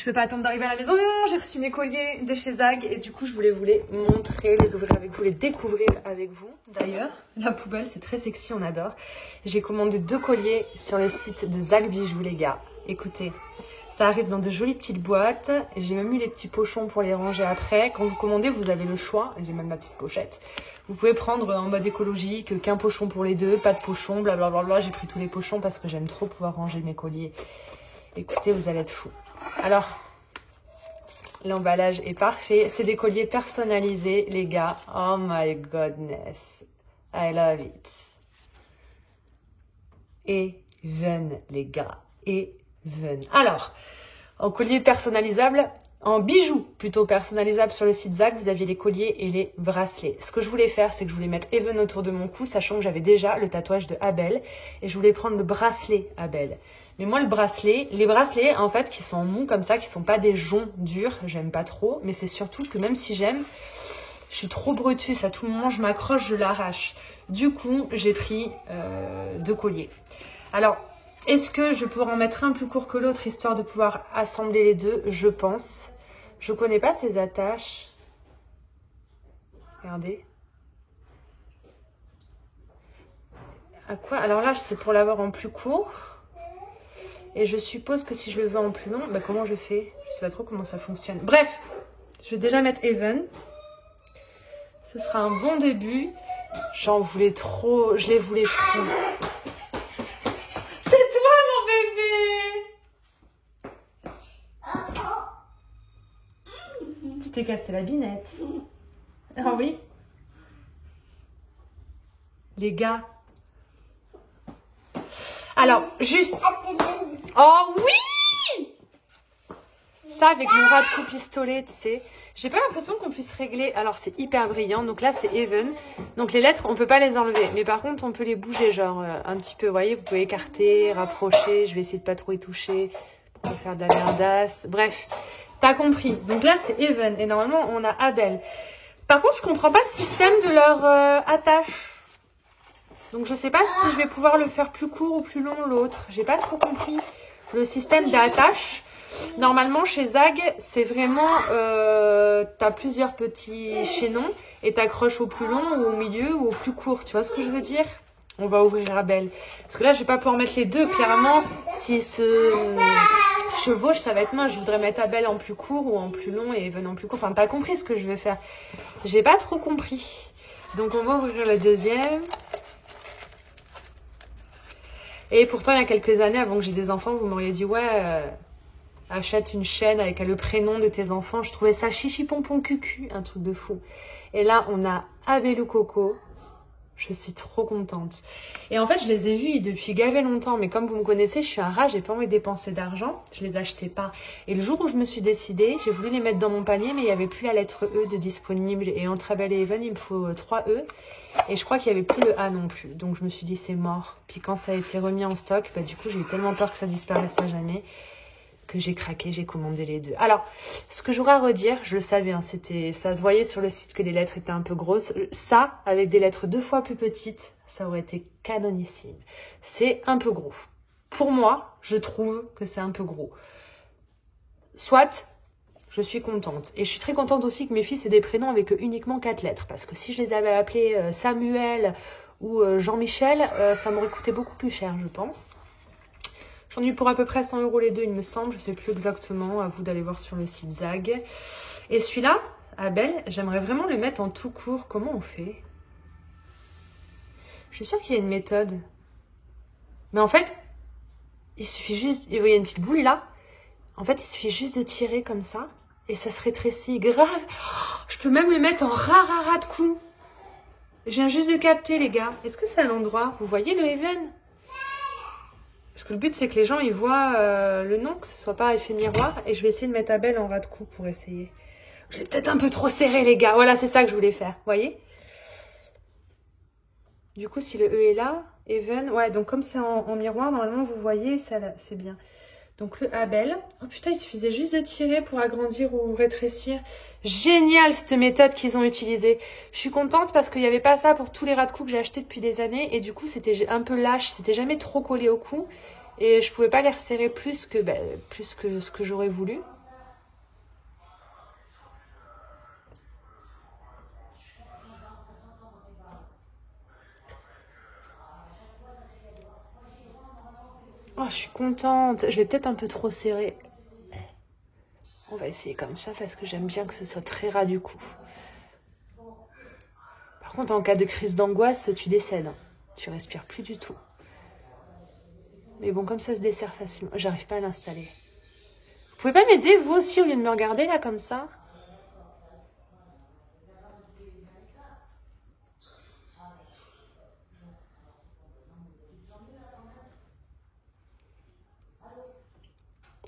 Je peux pas attendre d'arriver à la maison. J'ai reçu mes colliers de chez Zag et du coup je voulais vous les montrer, les ouvrir avec vous, les découvrir avec vous. D'ailleurs, la poubelle c'est très sexy, on adore. J'ai commandé 2 colliers sur le site de Zag Bijoux les gars. Écoutez, ça arrive dans de jolies petites boîtes. J'ai même eu les petits pochons pour les ranger après. Quand vous commandez, vous avez le choix. J'ai même ma petite pochette. Vous pouvez prendre en mode écologique, qu'un pochon pour les 2, pas de pochon, blablabla. J'ai pris tous les pochons parce que j'aime trop pouvoir ranger mes colliers. Écoutez, vous allez être fous. Alors, l'emballage est parfait. C'est des colliers personnalisés, les gars. Oh my goodness. I love it. Even, les gars. Even. Alors, en collier personnalisable, en bijoux plutôt personnalisable sur le site Zag, vous aviez les colliers et les bracelets. Ce que je voulais faire, c'est que je voulais mettre Even autour de mon cou, sachant que j'avais déjà le tatouage de Abel. Et je voulais prendre le bracelet Abel. Mais moi, le bracelet, les bracelets, en fait, qui sont mous comme ça, qui sont pas des joncs durs, j'aime pas trop. Mais c'est surtout que même si j'aime, je suis trop brutus. À tout moment, je m'accroche, je l'arrache. Du coup, j'ai pris 2 colliers. Alors, est-ce que je pourrais en mettre un plus court que l'autre, histoire de pouvoir assembler les deux? Je pense. Je connais pas ces attaches. Regardez. À quoi? Alors là, c'est pour l'avoir en plus court. Et je suppose que si je le veux en plus long, bah comment je fais? Je sais pas trop comment ça fonctionne. Bref, je vais déjà mettre Even. Ce sera un bon début. J'en voulais trop, je les voulais trop. C'est toi mon bébé! Tu t'es cassé la binette. Ah oui? Les gars. Alors, juste... Oh oui! Ça avec mon ras de cou pistolet, tu sais. J'ai pas l'impression qu'on puisse régler. Alors c'est hyper brillant. Donc là c'est Even. Donc les lettres on peut pas les enlever. Mais par contre on peut les bouger genre un petit peu. Vous voyez, vous pouvez écarter, rapprocher. Je vais essayer de pas trop y toucher. Pour pas faire de la merdasse. Bref, t'as compris. Donc là c'est Even. Et normalement on a Abel. Par contre je comprends pas le système de leur attache. Donc je sais pas si je vais pouvoir le faire plus court ou plus long l'autre. J'ai pas trop compris le système d'attache. Normalement chez Zag c'est vraiment t'as plusieurs petits chaînons et t'accroches au plus long ou au milieu ou au plus court. Tu vois ce que je veux dire? On va ouvrir Abel. Parce que là je vais pas pouvoir mettre les deux. Clairement s'ils se chevauchent ça va être mince. Je voudrais mettre Abel en plus court ou en plus long et Even en plus court. Enfin t'as compris ce que je veux faire. J'ai pas trop compris. Donc on va ouvrir le deuxième. Et pourtant, il y a quelques années, avant que j'ai des enfants, vous m'auriez dit, ouais, achète une chaîne avec le prénom de tes enfants. Je trouvais ça chichi pompon cucu, un truc de fou. Et là, on a Abelou Coco. Je suis trop contente. Et en fait, je les ai vus depuis gavé longtemps. Mais comme vous me connaissez, je suis un rat, j'ai pas envie de dépenser d'argent. Je les achetais pas. Et le jour où je me suis décidée, j'ai voulu les mettre dans mon panier, mais il n'y avait plus la lettre E de disponible. Et entre Abel et Even, il me faut 3 E. Et je crois qu'il n'y avait plus le A non plus. Donc je me suis dit c'est mort. Puis quand ça a été remis en stock, bah, du coup j'ai eu tellement peur que ça disparaisse à jamais que j'ai craqué, j'ai commandé les deux. Alors, ce que j'aurais à redire, je le savais, hein, ça se voyait sur le site que les lettres étaient un peu grosses. Ça, avec des lettres 2 fois plus petites, ça aurait été canonissime. C'est un peu gros. Pour moi, je trouve que c'est un peu gros. Soit... je suis contente. Et je suis très contente aussi que mes filles aient des prénoms avec uniquement 4 lettres. Parce que si je les avais appelés Samuel ou Jean-Michel, ça m'aurait coûté beaucoup plus cher, je pense. J'en ai eu pour à peu près 100 € les deux, il me semble. Je sais plus exactement. À vous d'aller voir sur le site Zag. Et celui-là, Abel, j'aimerais vraiment le mettre en tout court. Comment on fait? Je suis sûre qu'il y a une méthode. Mais en fait, il suffit juste... il y a une petite boule là. En fait, il suffit juste de tirer comme ça. Et ça se rétrécit grave. Oh, je peux même le mettre en ras de cou. Je viens juste de capter, les gars. Est-ce que c'est à l'endroit? Vous voyez le Even? Parce que le but, c'est que les gens, ils voient le nom, que ce soit pas effet miroir. Et je vais essayer de mettre Abel en ras de cou pour essayer. Je l'ai peut-être un peu trop serré, les gars. Voilà, c'est ça que je voulais faire. Vous voyez? Du coup, si le E est là, Even... ouais, donc comme c'est en miroir, normalement, vous voyez, c'est bien. Donc le Abel, oh putain, il suffisait juste de tirer pour agrandir ou rétrécir. Génial cette méthode qu'ils ont utilisée. Je suis contente parce qu'il n'y avait pas ça pour tous les ras de cou que j'ai achetés depuis des années. Et du coup, c'était un peu lâche, c'était jamais trop collé au cou. Et je pouvais pas les resserrer plus que ce que j'aurais voulu. Oh, je suis contente. Je l'ai peut-être un peu trop serré. On va essayer comme ça parce que j'aime bien que ce soit très ras du cou. Par contre, en cas de crise d'angoisse, tu décèdes. Hein. Tu respires plus du tout. Mais bon, comme ça se dessert facilement. J'arrive pas à l'installer. Vous pouvez pas m'aider, vous aussi, au lieu de me regarder là comme ça?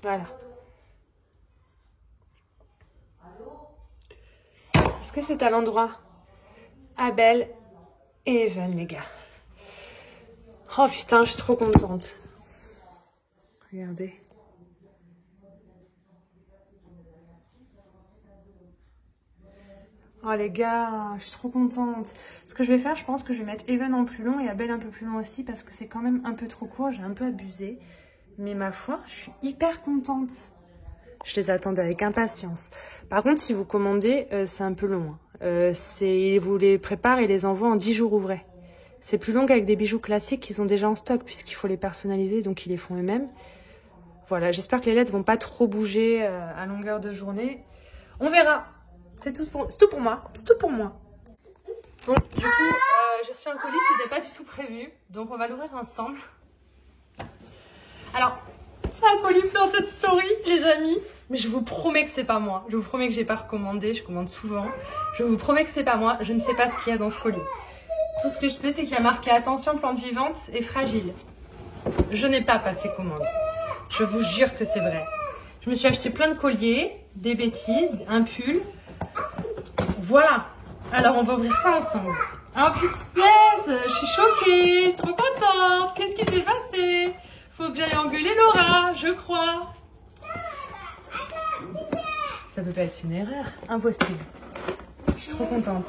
Voilà. Est-ce que c'est à l'endroit? Abel et Evan, les gars. Oh putain, je suis trop contente. Regardez. Oh les gars, je suis trop contente. Ce que je vais faire, je pense que je vais mettre Evan en plus long et Abel un peu plus long aussi parce que c'est quand même un peu trop court. J'ai un peu abusé. Mais ma foi, je suis hyper contente. Je les attendais avec impatience. Par contre, si vous commandez, c'est un peu long. Ils vous les préparent et les envoient en 10 jours ouvrés. C'est plus long qu'avec des bijoux classiques qu'ils ont déjà en stock puisqu'il faut les personnaliser, donc ils les font eux-mêmes. Voilà, j'espère que les lettres vont pas trop bouger à longueur de journée. On verra. C'est tout pour moi. C'est tout pour moi. Bon, du coup, j'ai reçu un colis, c'était pas du tout prévu. Donc on va l'ouvrir ensemble. Alors, c'est un colis Planted Story, les amis. Mais je vous promets que c'est pas moi. Je vous promets que j'ai pas recommandé. Je commande souvent. Je vous promets que c'est pas moi. Je ne sais pas ce qu'il y a dans ce colis. Tout ce que je sais, c'est qu'il y a marqué attention, plante vivante et fragile. Je n'ai pas passé commande. Je vous jure que c'est vrai. Je me suis acheté plein de colliers, des bêtises, un pull. Voilà. Alors, on va ouvrir ça ensemble. Oh putain, je suis choquée, trop contente. Qu'est-ce qui s'est passé? Faut que j'aille engueuler Laura, je crois. Ça peut pas être une erreur. Impossible. Je suis trop contente.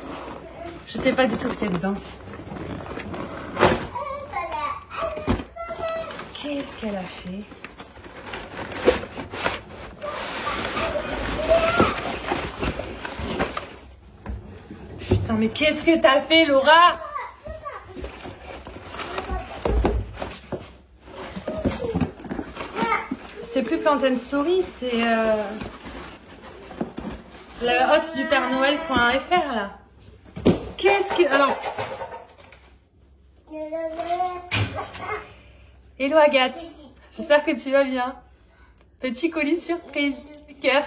Je sais pas du tout ce qu'il y a dedans. Qu'est-ce qu'elle a fait? Putain, mais qu'est-ce que t'as fait, Laura? C'est plus Planted Story, c'est le hôte du Père Noël.fr là. Qu'est-ce que... Alors... Hello Agathe, j'espère que tu vas bien. Petit colis surprise, cœur.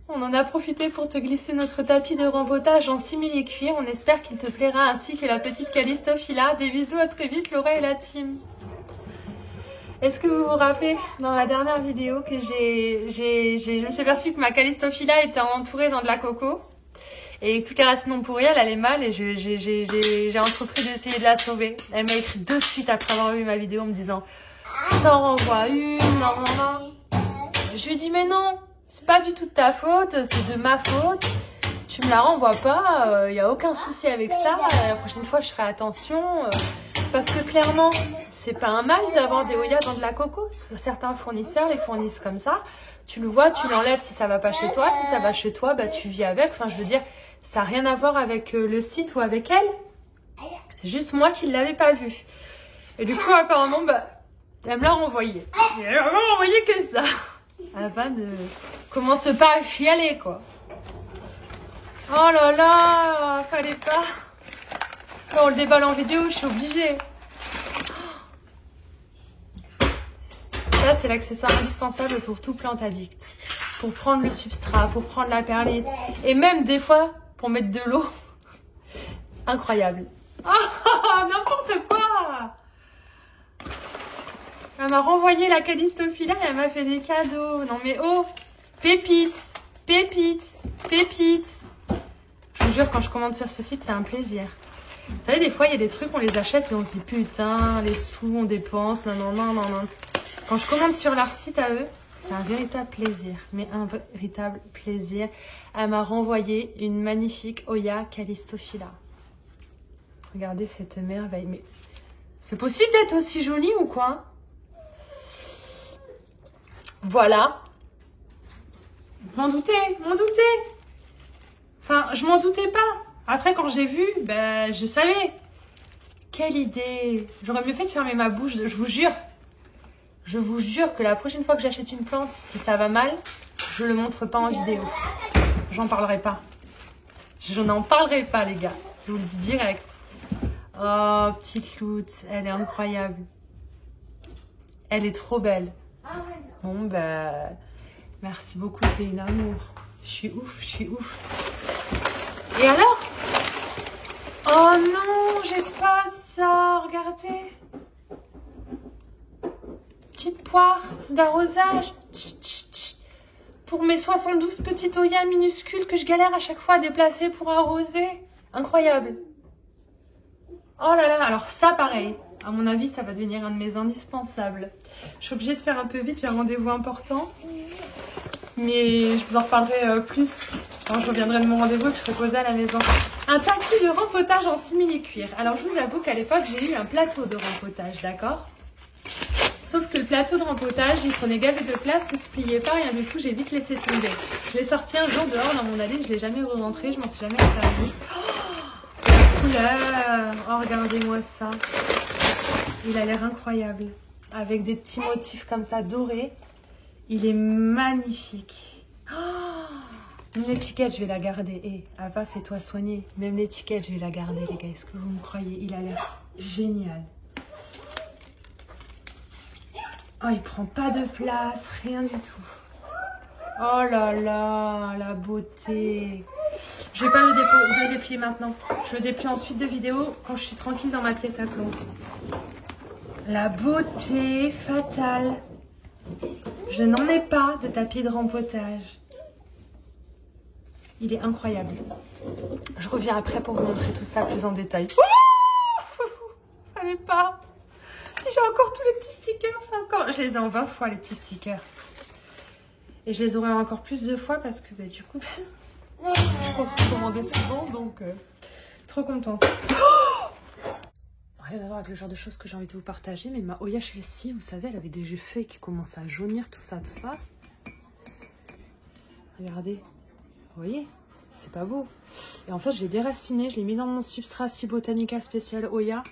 On en a profité pour te glisser notre tapis de rempotage en simili cuir. On espère qu'il te plaira ainsi que la petite Callistophila. Des bisous, à très vite Laura et la team. Est-ce que vous vous rappelez dans la dernière vidéo que je me suis aperçue que ma Callistophila était entourée dans de la coco et toutes les racines ont pourri, elle allait mal et j'ai entrepris d'essayer de la sauver. Elle m'a écrit de suite après avoir vu ma vidéo en me disant « T'en renvoies une, non, non, non ». Je lui ai dit « Mais non, c'est pas du tout de ta faute, c'est de ma faute. Tu me la renvoies pas, y a aucun souci avec ça. La prochaine fois, je ferai attention. Parce que clairement, c'est pas un mal d'avoir des Oya dans de la coco. Certains fournisseurs les fournissent comme ça. Tu le vois, tu l'enlèves si ça va pas chez toi. Si ça va chez toi, bah tu vis avec. Enfin, je veux dire, ça n'a rien à voir avec le site ou avec elle. C'est juste moi qui ne l'avais pas vu. Et du coup, apparemment, bah, elle me l'a renvoyé. Et elle m'a renvoyé que ça. Afin de... Commence pas à chialer, quoi. Oh là là, fallait pas. Quand on le déballe en vidéo, je suis obligée. Ça, c'est l'accessoire indispensable pour tout plante addict. Pour prendre le substrat, pour prendre la perlite. Et même des fois, pour mettre de l'eau. Incroyable. Oh, n'importe quoi. Elle m'a renvoyé la Callistophila et elle m'a fait des cadeaux. Non mais oh, pépites, pépites, pépites. Je vous jure, quand je commande sur ce site, c'est un plaisir. Vous savez, des fois, il y a des trucs, on les achète et on se dit putain, les sous, on dépense, non, non, non, non, non. Quand je commande sur leur site à eux, c'est un véritable plaisir, mais un véritable plaisir. Elle m'a renvoyé une magnifique Oya Callistophila. Regardez cette merveille. Mais c'est possible d'être aussi jolie ou quoi? Voilà. Je m'en doutais, m'en doutais. Enfin, je m'en doutais pas. Après, quand j'ai vu, ben, je savais quelle idée! J'aurais mieux fait de fermer ma bouche, je vous jure. Je vous jure que la prochaine fois que j'achète une plante, si ça va mal, je le montre pas en vidéo. J'en parlerai pas. Je n'en parlerai pas, les gars. Je vous le dis direct. Oh, petite Loute, elle est incroyable. Elle est trop belle. Bon, bah, merci beaucoup, t'es une amour. Je suis ouf, je suis ouf. Et alors? Oh non, j'ai pas ça, regardez. Petite poire d'arrosage. Pour mes 72 petites oyas minuscules que je galère à chaque fois à déplacer pour arroser. Incroyable. Oh là là, alors ça pareil. À mon avis, ça va devenir un de mes indispensables. Je suis obligée de faire un peu vite, j'ai un rendez-vous important. Mais je vous en reparlerai plus quand je reviendrai de mon rendez-vous et que je serai posée à la maison. Un tapis de rempotage en simili-cuir. Alors je vous avoue qu'à l'époque, j'ai eu un plateau de rempotage, d'accord? Sauf que le plateau de rempotage, il prenait gavé de place, il se pliait pas, rien du tout, j'ai vite laissé tomber. Je l'ai sorti un jour dehors dans mon allée, je l'ai jamais re-rentré, je m'en suis jamais servi. Oh, la couleur! Oh, regardez-moi ça. Il a l'air incroyable. Avec des petits motifs comme ça dorés. Il est magnifique. Oh, l'étiquette, je vais la garder. Et Ava, fais-toi soigner. Même l'étiquette, je vais la garder, les gars. Est-ce que vous me croyez? Il a l'air génial. Oh, il prend pas de place, rien du tout. Oh là là, la beauté. Je vais pas le déplier maintenant. Je le déplie en suite de vidéo quand je suis tranquille dans ma pièce à plantes. La beauté fatale. Je n'en ai pas de tapis de rempotage. Il est incroyable. Je reviens après pour vous montrer tout ça plus en détail. Fallait pas. J'ai encore tous les petits stickers. Encore... Je les ai en 20 fois, les petits stickers. Et je les aurai encore plus de fois parce que du coup, je pense que vous commandez souvent. Donc, trop contente. Rien à voir avec le genre de choses que j'ai envie de vous partager. Mais ma Oya Chelsea, vous savez, elle avait des jeux faits qui commençaient à jaunir, tout ça, tout ça. Regardez. Vous voyez? C'est pas beau. Et en fait, je l'ai déraciné. Je l'ai mis dans mon substrat Cibotanica spécial Oya.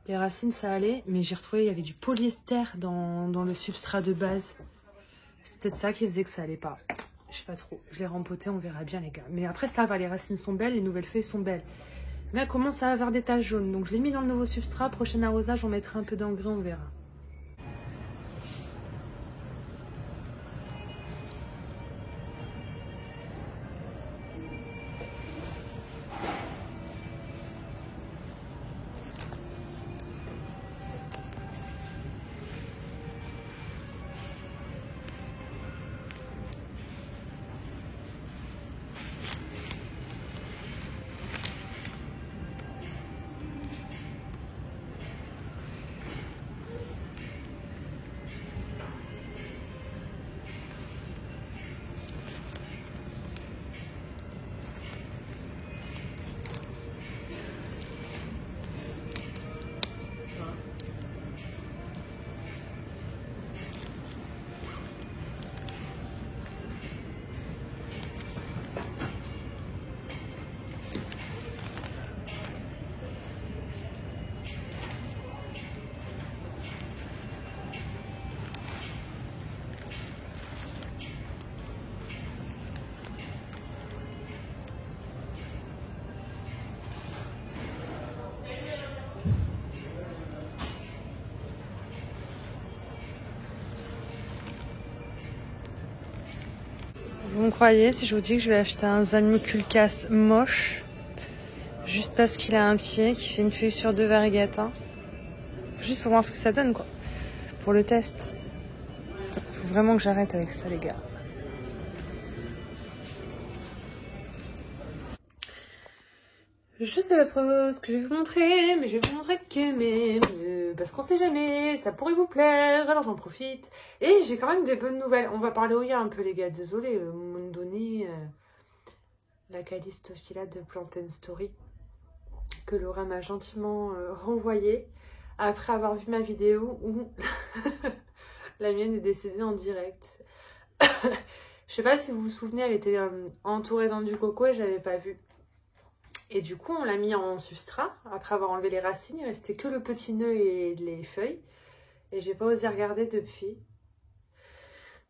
Les racines, ça allait, mais j'ai retrouvé, il y avait du polyester dans le substrat de base. C'est peut-être ça qui faisait que ça allait pas. Je sais pas trop. Je l'ai rempoté, on verra bien, les gars. Mais après, ça va, les racines sont belles, les nouvelles feuilles sont belles. Mais elle commence à avoir des taches jaunes. Donc, je l'ai mis dans le nouveau substrat. Prochain arrosage, on mettra un peu d'engrais, on verra. Vous me croyez si je vous dis que je vais acheter un Zanmuculcas moche, juste parce qu'il a un pied qui fait une feuille sur 2 variegata, juste pour voir ce que ça donne, quoi, pour le test. Faut vraiment que j'arrête avec ça, les gars. Je sais pas trop ce que je vais vous montrer, mais je vais vous montrer parce qu'on sait jamais, ça pourrait vous plaire, alors j'en profite. Et j'ai quand même des bonnes nouvelles. On va parler Oya un peu, les gars, désolé, m'ont donné la Callistophila de Plant & Story que Laura m'a gentiment renvoyée après avoir vu ma vidéo où la mienne est décédée en direct. Je sais pas si vous vous souvenez, elle était entourée dans du coco et je l'avais pas vue. Et du coup, on l'a mis en substrat. Après avoir enlevé les racines, il restait que le petit nœud et les feuilles. Et j'ai pas osé regarder depuis.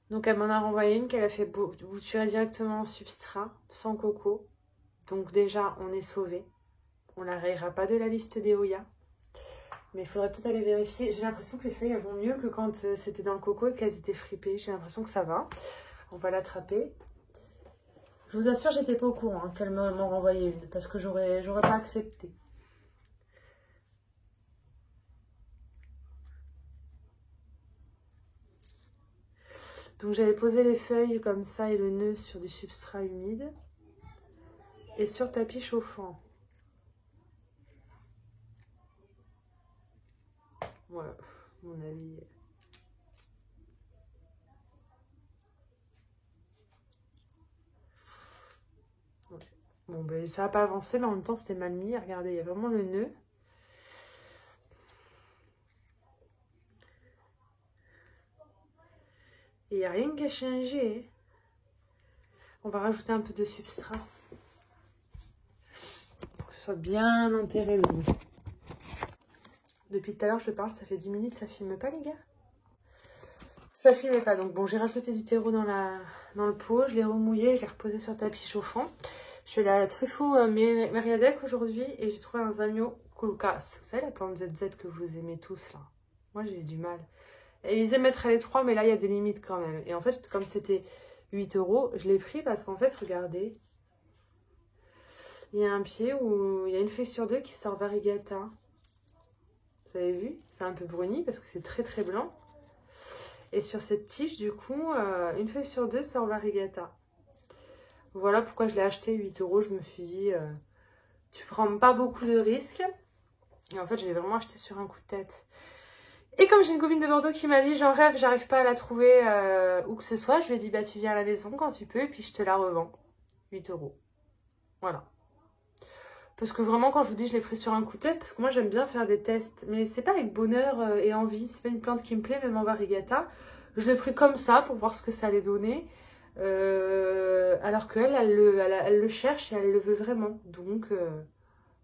Donc elle m'en a renvoyé une qu'elle a fait bouturer directement en substrat, sans coco. Donc déjà, on est sauvé. On la rayera pas de la liste des Oya. Mais il faudrait peut-être aller vérifier. J'ai l'impression que les feuilles elles vont mieux que quand c'était dans le coco et qu'elles étaient fripées. J'ai l'impression que ça va. On va l'attraper. Je vous assure, j'étais pas au courant hein, qu'elle m'en renvoyait une. Parce que j'aurais pas accepté. Donc j'avais posé les feuilles comme ça et le nœud sur du substrat humide. Et sur tapis chauffant. Ouais, mon avis. Ouais. Bon, ben ça n'a pas avancé, mais en même temps c'était mal mis. Regardez, il y a vraiment le nœud. Et il n'y a rien qui a changé. On va rajouter un peu de substrat. Pour que ce soit bien enterré dedans. Depuis tout à l'heure, je parle, ça fait 10 minutes, ça filme pas, les gars? Ça filmait pas. Donc bon, j'ai rajouté du terreau dans le pot, je l'ai remouillé, je l'ai reposé sur tapis chauffant. Je suis allée à la Truffaut Mériadec aujourd'hui et j'ai trouvé un Zamio Kulkas. Vous savez, la plante ZZ que vous aimez tous, là. Moi, j'ai du mal. Et ils émettraient les 3, mais là, il y a des limites quand même. Et en fait, comme c'était 8 €, je l'ai pris parce qu'en fait, regardez. Il y a un pied où il y a une feuille sur deux qui sort variegata. Vous avez vu? C'est un peu bruni parce que c'est très très blanc. Et sur cette tige, du coup, une feuille sur deux sort variegata. Voilà pourquoi je l'ai acheté 8 €. Je me suis dit, tu prends pas beaucoup de risques. Et en fait, je l'ai vraiment acheté sur un coup de tête. Et comme j'ai une copine de Bordeaux qui m'a dit, j'en rêve, j'arrive pas à la trouver où que ce soit, je lui ai dit, bah tu viens à la maison quand tu peux et puis je te la revends. 8 €. Voilà. Parce que vraiment, quand je vous dis, je l'ai pris sur un coup de tête, parce que moi, j'aime bien faire des tests. Mais c'est pas avec bonheur et envie. C'est pas une plante qui me plaît, même en variegata. Je l'ai pris comme ça, pour voir ce que ça allait donner. Alors qu'elle, elle le cherche et elle le veut vraiment. Donc,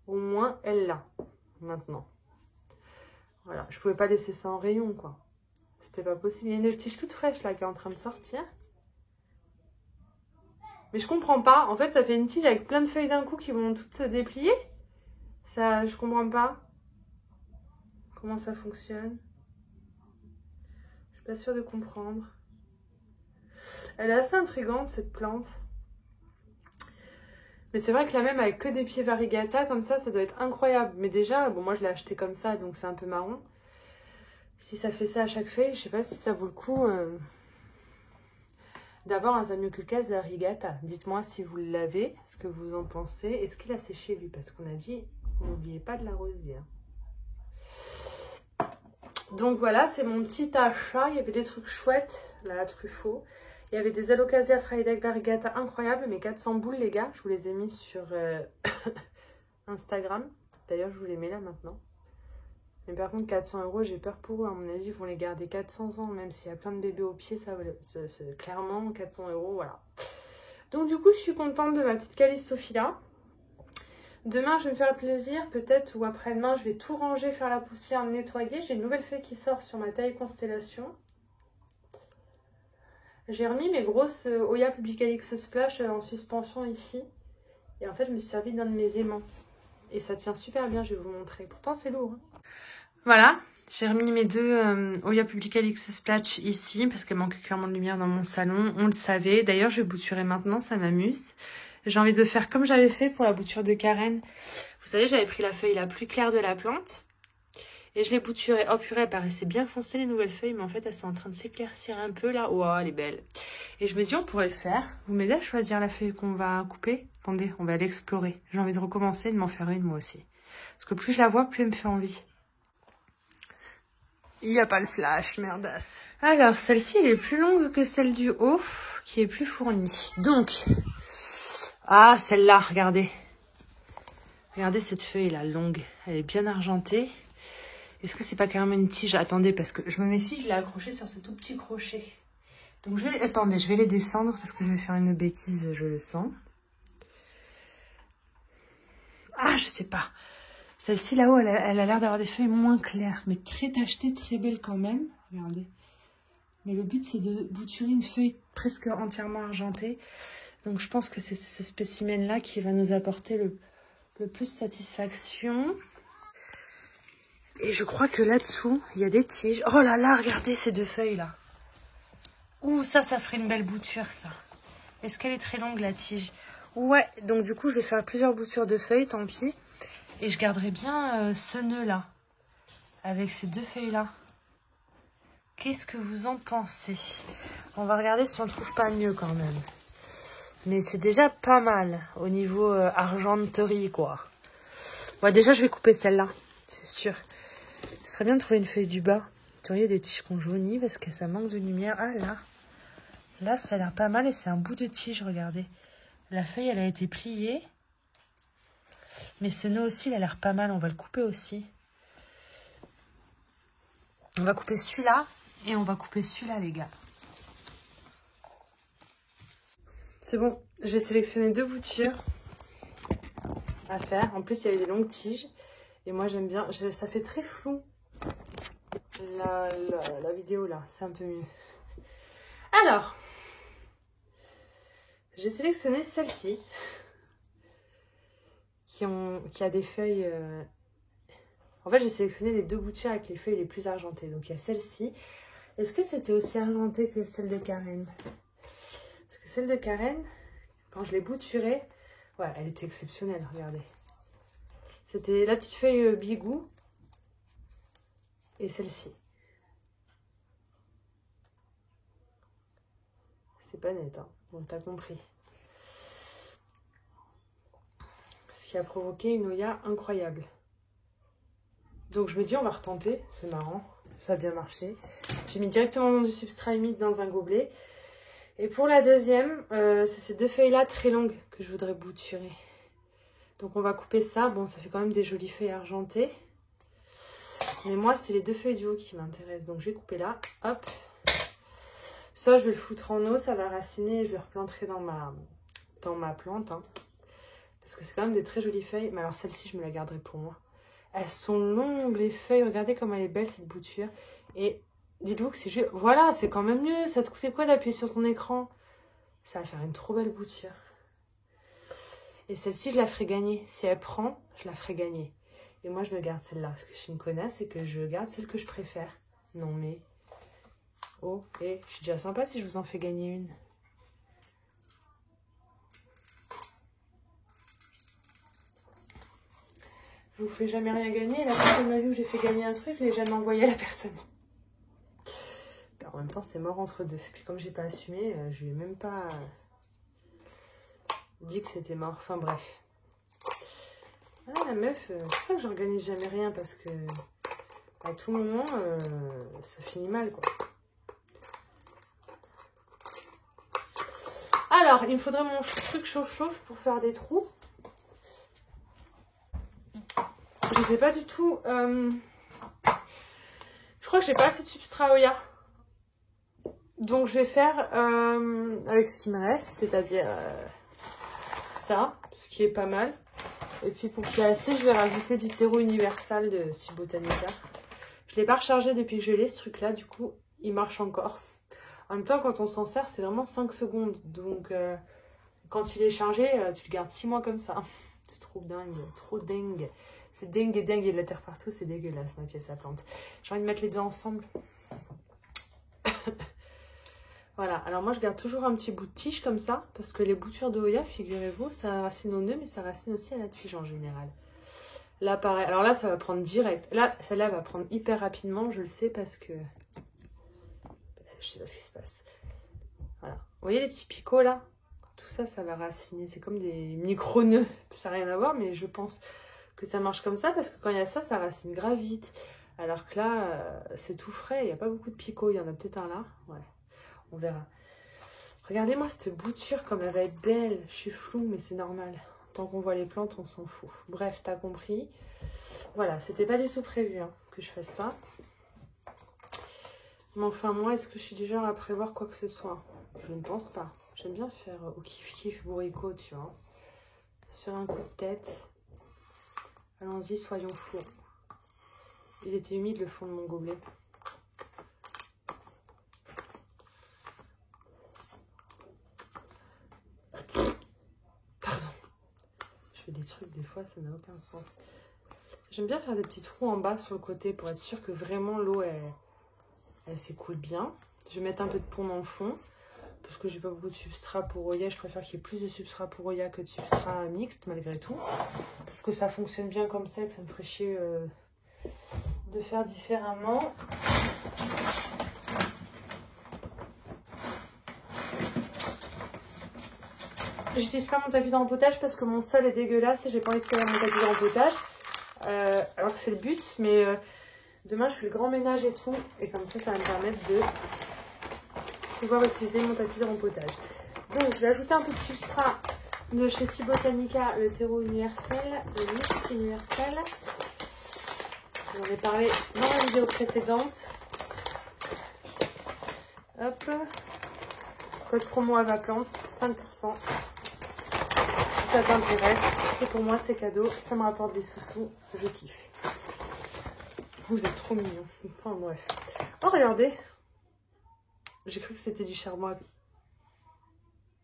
au moins, elle l'a, maintenant. Voilà, je pouvais pas laisser ça en rayon, quoi. C'était pas possible. Il y a une tige toute fraîche, là, qui est en train de sortir. Mais je comprends pas. En fait, ça fait une tige avec plein de feuilles d'un coup qui vont toutes se déplier. Ça, je comprends pas comment ça fonctionne. Je suis pas sûre de comprendre. Elle est assez intrigante, cette plante. Mais c'est vrai que la même avec que des pieds variegata, comme ça doit être incroyable. Mais déjà, bon, moi je l'ai acheté comme ça, donc c'est un peu marron. Si ça fait ça à chaque feuille, je sais pas si ça vaut le coup d'avoir un Zamioculcas variegata. Dites-moi si vous l'avez, ce que vous en pensez. Est-ce qu'il a séché lui? Parce qu'on a dit, n'oubliez pas de l'arroser. Donc voilà, c'est mon petit achat. Il y avait des trucs chouettes, là, à Truffaut. Il y avait des Alocasia Friedeck Variegata incroyables, mais 400 boules, les gars. Je vous les ai mis sur Instagram. D'ailleurs, je vous les mets là maintenant. Mais par contre, 400 €, j'ai peur pour eux. À mon avis, ils vont les garder 400 ans, même s'il y a plein de bébés au pied. Ça, clairement, 400 €, voilà. Donc du coup, je suis contente de ma petite Callistophila. Demain, je vais me faire plaisir, peut-être, ou après-demain, je vais tout ranger, faire la poussière, nettoyer. J'ai une nouvelle feuille qui sort sur ma taille Constellation. J'ai remis mes grosses Oya Publicalix Splash en suspension ici. Et en fait, je me suis servi d'un de mes aimants. Et ça tient super bien, je vais vous montrer. Pourtant, c'est lourd. Hein. Voilà, j'ai remis mes deux Oya Publicalix Splash ici, parce qu'elle manque clairement de lumière dans mon salon. On le savait. D'ailleurs, je vais bouturer maintenant, ça m'amuse. J'ai envie de faire comme j'avais fait pour la bouture de Karen. Vous savez, j'avais pris la feuille la plus claire de la plante. Et je l'ai bouturée. Oh purée, elle paraissait bien foncée les nouvelles feuilles, mais en fait, elles sont en train de s'éclaircir un peu là. Oh, elle est belle. Et je me dis, on pourrait le faire. Vous m'aidez à choisir la feuille qu'on va couper? Attendez, on va l'explorer. J'ai envie de recommencer, de m'en faire une moi aussi. Parce que plus je la vois, plus elle me fait envie. Il n'y a pas le flash, merdasse. Alors, celle-ci, elle est plus longue que celle du haut, qui est plus fournie. Donc, ah, celle-là, regardez. Regardez cette feuille-là, longue. Elle est bien argentée. Est-ce que c'est pas carrément une tige? Attendez, parce que je me méfie, je l'ai accrochée sur ce tout petit crochet. Donc, attendez, je vais les descendre parce que je vais faire une bêtise, je le sens. Ah, je sais pas. Celle-ci là-haut, elle a l'air d'avoir des feuilles moins claires, mais très tachetées, très belles quand même. Regardez. Mais le but, c'est de bouturer une feuille presque entièrement argentée. Donc, je pense que c'est ce spécimen-là qui va nous apporter le plus de satisfaction. Et je crois que là-dessous, il y a des tiges. Oh là là, regardez ces deux feuilles-là. Ouh, ça ferait une belle bouture, ça. Est-ce qu'elle est très longue, la tige? Ouais, donc du coup, je vais faire plusieurs boutures de feuilles, tant pis. Et je garderai bien ce nœud-là, avec ces deux feuilles-là. Qu'est-ce que vous en pensez? On va regarder si on ne trouve pas mieux quand même. Mais c'est déjà pas mal au niveau argenterie, quoi. Ouais, déjà, je vais couper celle-là, c'est sûr. Ce serait bien de trouver une feuille du bas. Vous voyez, des tiges qu'on jaunit parce que ça manque de lumière. Ah là, là, ça a l'air pas mal et c'est un bout de tige, regardez. La feuille, elle a été pliée. Mais ce nœud aussi, il a l'air pas mal. On va le couper aussi. On va couper celui-là et on va couper celui-là, les gars. C'est bon, j'ai sélectionné deux boutures à faire. En plus, il y avait des longues tiges. Et moi, j'aime bien. Ça fait très flou, la vidéo, là. C'est un peu mieux. Alors, j'ai sélectionné celle-ci. Qui a des feuilles... En fait, j'ai sélectionné les deux boutures avec les feuilles les plus argentées. Donc, il y a celle-ci. Est-ce que c'était aussi argenté que celle de Karen? Parce que celle de Karen, quand je l'ai bouturée, ouais, elle était exceptionnelle, regardez. C'était la petite feuille Bigou et celle-ci. C'est pas net, hein. Bon, t'as compris. Ce qui a provoqué une Oya incroyable. Donc je me dis, on va retenter. C'est marrant, ça a bien marché. J'ai mis directement du substrat humide dans un gobelet. Et pour la deuxième, c'est ces deux feuilles-là très longues que je voudrais bouturer. Donc on va couper ça. Bon, ça fait quand même des jolies feuilles argentées. Mais moi, c'est les deux feuilles du haut qui m'intéressent. Donc je vais couper là. Hop. Ça, je vais le foutre en eau. Ça va raciner et je le replanterai dans ma plante. Hein. Parce que c'est quand même des très jolies feuilles. Mais alors celle-ci, je me la garderai pour moi. Elles sont longues, les feuilles. Regardez comme elle est belle, cette bouture. Et dites-vous que c'est juste... Voilà, c'est quand même mieux. Ça te coûtait quoi d'appuyer sur ton écran? Ça va faire une trop belle bouture. Et celle-ci, je la ferai gagner. Si elle prend, je la ferai gagner. Et moi, je me garde celle-là. Parce que je suis une connasse et que je garde celle que je préfère. Non, mais... Oh, et je suis déjà sympa si je vous en fais gagner une. Je vous fais jamais rien gagner. La fois de ma vie où j'ai fait gagner un truc, je l'ai jamais envoyé à la personne. En même temps, c'est mort entre deux. Puis comme j'ai pas assumé, je lui ai même pas dit que c'était mort. Enfin bref. Ah, la meuf, c'est pour ça que j'organise jamais rien parce que à tout moment, ça finit mal, quoi. Alors, il me faudrait mon truc chauffe-chauffe pour faire des trous. Je sais pas du tout. Je crois que j'ai pas assez de substrat Oya. Donc je vais faire avec ce qui me reste, c'est-à-dire ça, ce qui est pas mal. Et puis pour qu'il y ait assez, je vais rajouter du terreau universal de Si Botanica. Je l'ai pas rechargé depuis que je l'ai, ce truc-là, du coup, il marche encore. En même temps, quand on s'en sert, c'est vraiment 5 secondes. Donc quand il est chargé, tu le gardes 6 mois comme ça. C'est trop dingue, trop dingue. C'est dingue et dingue, il y a de la terre partout, c'est dégueulasse ma pièce à plante. J'ai envie de mettre les deux ensemble. Voilà, alors moi je garde toujours un petit bout de tige comme ça, parce que les boutures de Oya, figurez-vous, ça racine au nœud, mais ça racine aussi à la tige en général. Là pareil, alors là ça va prendre direct. Là, celle-là va prendre hyper rapidement, je le sais parce que... Je sais pas ce qui se passe. Voilà, vous voyez les petits picots là? Tout ça, ça va raciner, c'est comme des micro-nœuds. Ça n'a rien à voir, mais je pense que ça marche comme ça, parce que quand il y a ça, ça racine grave vite. Alors que là, c'est tout frais, il n'y a pas beaucoup de picots, il y en a peut-être un là, ouais. On verra. Regardez-moi cette bouture comme elle va être belle. Je suis floue, mais c'est normal. Tant qu'on voit les plantes, on s'en fout. Bref, t'as compris. Voilà, c'était pas du tout prévu hein, que je fasse ça. Mais enfin, moi, est-ce que je suis du genre à prévoir quoi que ce soit? Je ne pense pas. J'aime bien faire au kiff-kiff bourricot, tu vois. Sur un coup de tête. Allons-y, soyons fous. Il était humide le fond de mon gobelet. Pardon. Je fais des trucs, des fois, ça n'a aucun sens. J'aime bien faire des petits trous en bas sur le côté pour être sûr que vraiment l'eau, elle s'écoule bien. Je vais mettre un peu de pont dans le fond. Parce que j'ai pas beaucoup de substrat pour Oya. Je préfère qu'il y ait plus de substrat pour Oya que de substrat mixte, malgré tout. Parce que ça fonctionne bien comme ça, que ça me ferait chier de faire différemment. J'utilise pas mon tapis de rempotage parce que mon sol est dégueulasse et j'ai pas envie de servir mon tapis de rempotage. Alors que c'est le but, mais demain je fais le grand ménage et tout. Et comme ça, ça va me permettre de pouvoir utiliser mon tapis de rempotage. Donc, je vais ajouter un peu de substrat de chez Cibotanica, le terreau universel, le mix universel. J'en ai parlé dans la vidéo précédente. Hop. Code promo Avaplante, 5%. Si ça t'intéresse, c'est pour moi, c'est cadeau. Ça me rapporte des sous-sous. Je kiffe. Vous êtes trop mignons. Enfin, bref. Oh, regardez. J'ai cru que c'était du charbon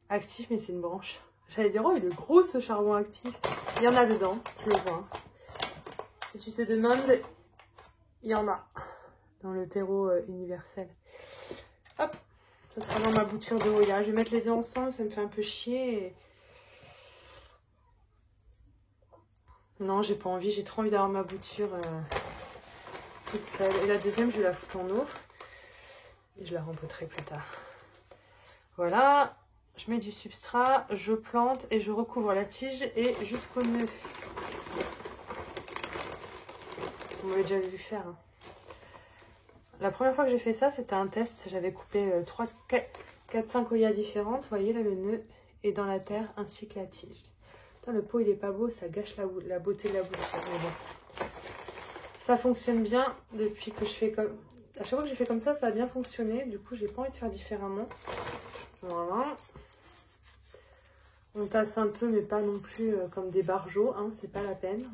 actif, mais c'est une branche. J'allais dire, oh, il est gros ce charbon actif. Il y en a dedans, je le vois. Si tu te demandes, il y en a dans le terreau universel. Hop, ça sera dans ma bouture de Oya. Je vais mettre les deux ensemble, ça me fait un peu chier. Non, j'ai pas envie, j'ai trop envie d'avoir ma bouture toute seule. Et la deuxième, je vais la foutre en eau. Et je la rempoterai plus tard. Voilà, je mets du substrat, je plante et je recouvre la tige et jusqu'au nœud. Vous m'avez déjà vu faire. Hein. La première fois que j'ai fait ça, c'était un test. J'avais coupé 4-5 oyas différentes. Vous voyez là le nœud est dans la terre ainsi que la tige. Putain, le pot il est pas beau, ça gâche la beauté de la bouture. Mais bon. Ça fonctionne bien depuis que je fais comme... À chaque fois que j'ai fait comme ça, ça a bien fonctionné. Du coup, j'ai pas envie de faire différemment. Voilà. On tasse un peu, mais pas non plus comme des barjots. Hein, c'est pas la peine.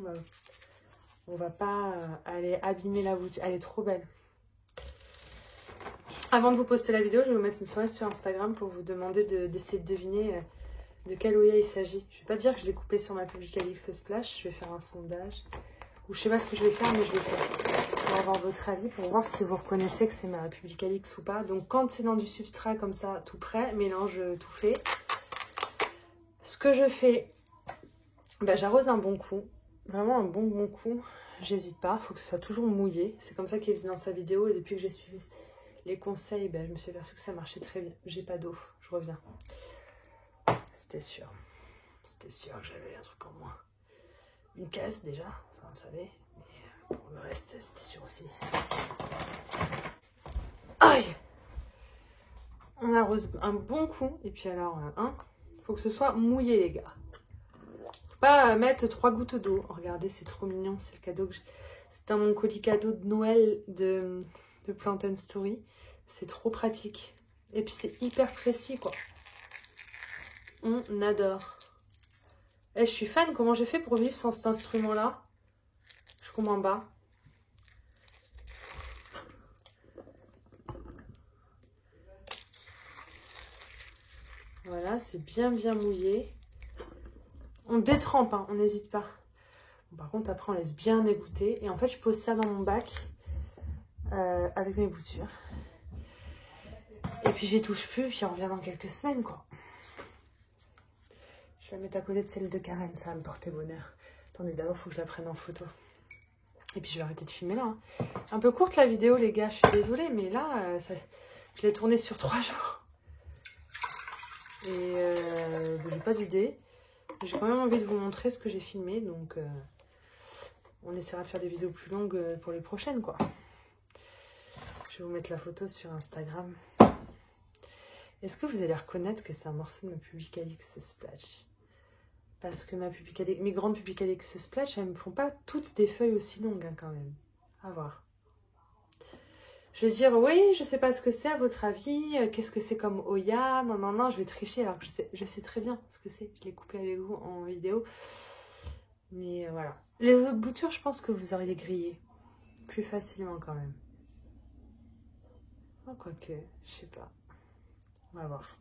On va pas aller abîmer la boutique. Elle est trop belle. Avant de vous poster la vidéo, je vais vous mettre une soirée sur Instagram pour vous demander d'essayer de deviner de quel Oya il s'agit. Je vais pas dire que je l'ai coupé sur ma Publicalix Splash. Je vais faire un sondage. Ou je sais pas ce que je vais faire, mais je vais faire. Pour avoir votre avis, pour voir si vous reconnaissez que c'est ma Publicalix ou pas. Donc quand c'est dans du substrat comme ça, tout prêt, mélange tout fait. Ce que je fais, ben, j'arrose un bon coup. Vraiment un bon coup. J'hésite pas, il faut que ce soit toujours mouillé. C'est comme ça qu'il disait dans sa vidéo. Et depuis que j'ai suivi les conseils, ben, je me suis aperçue que ça marchait très bien. J'ai pas d'eau, je reviens. C'était sûr. C'était sûr que j'avais un truc en moins. Une caisse déjà, ça on savait. Mais pour le reste, c'était sûr aussi. Aïe! On arrose un bon coup. Et puis alors, faut que ce soit mouillé les gars. Faut pas mettre 3 gouttes d'eau. Oh, regardez, c'est trop mignon. C'est le cadeau que c'est dans mon colis cadeau de Noël de Plant & Story. C'est trop pratique. Et puis c'est hyper précis quoi. On adore. Et je suis fan. Comment j'ai fait pour vivre sans cet instrument-là? Je comprends pas. Voilà, c'est bien mouillé. On détrempe, hein, on n'hésite pas. Bon, par contre, après, on laisse bien égoutter. Et en fait, je pose ça dans mon bac avec mes boutures. Et puis, j'y touche plus. Puis, on revient dans quelques semaines, quoi. Je vais la mettre à côté de celle de Karen. Ça va me porter bonheur. Attendez, d'abord, il faut que je la prenne en photo. Et puis, je vais arrêter de filmer là. Hein. Un peu courte, la vidéo, les gars. Je suis désolée. Mais là, je l'ai tournée sur 3 jours. Et j'ai pas d'idée. J'ai quand même envie de vous montrer ce que j'ai filmé. Donc, on essaiera de faire des vidéos plus longues pour les prochaines, quoi. Je vais vous mettre la photo sur Instagram. Est-ce que vous allez reconnaître que c'est un morceau de ma Publicalix Splash? Parce que mes grandes Publicalix Splash, elles me font pas toutes des feuilles aussi longues, hein, quand même. À voir. Je vais dire, oui, je sais pas ce que c'est à votre avis. Qu'est-ce que c'est comme Oya? Non, je vais tricher alors que je sais très bien ce que c'est. Je l'ai coupé avec vous en vidéo. Mais voilà. Les autres boutures, je pense que vous auriez grillé. Plus facilement quand même. Oh, quoique, je sais pas. On va voir.